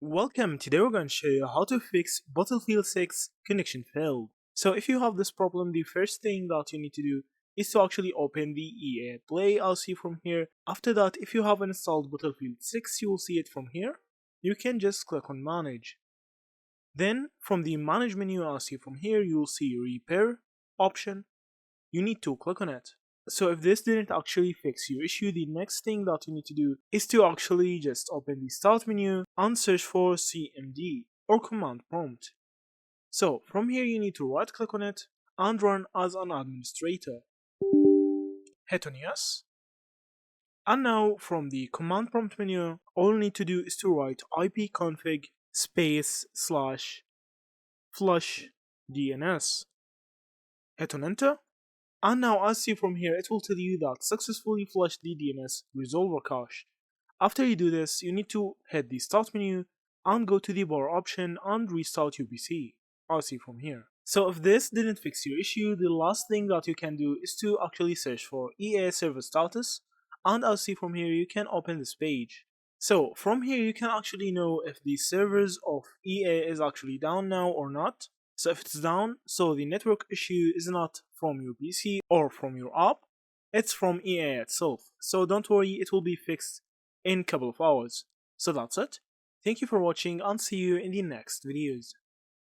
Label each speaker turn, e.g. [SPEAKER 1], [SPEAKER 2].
[SPEAKER 1] Welcome, today we're going to show you how to fix Battlefield 6 connection failed. So if you have this problem, the first thing that you need to do is to actually open the EA Play LC from here. After that, if you have installed Battlefield 6, you will see it from here. You can just click on Manage. Then from the Manage menu LC from here, you will see Repair option. You need to click on it. So if this didn't actually fix your issue, the next thing that you need to do is to actually just open the start menu and search for CMD or command prompt. So from here you need to right click on it and run as an administrator. Hit on yes. And now from the command prompt menu, all you need to do is to write ipconfig space / flush DNS. Hit on enter. And now as see from here, it will tell you that successfully flushed the DNS resolver cache. After you do this, you need to hit the start menu and go to the power option and restart your PC, as see from here. So if this didn't fix your issue, the last thing that you can do is to actually search for EA server status, and as see from here, you can open this page. So from here you can actually know if the servers of EA is actually down now or not. So if it's down, so the network issue is not from your PC or from your app, it's from EA itself. So don't worry, it will be fixed in a couple of hours. So that's it. Thank you for watching and see you in the next videos.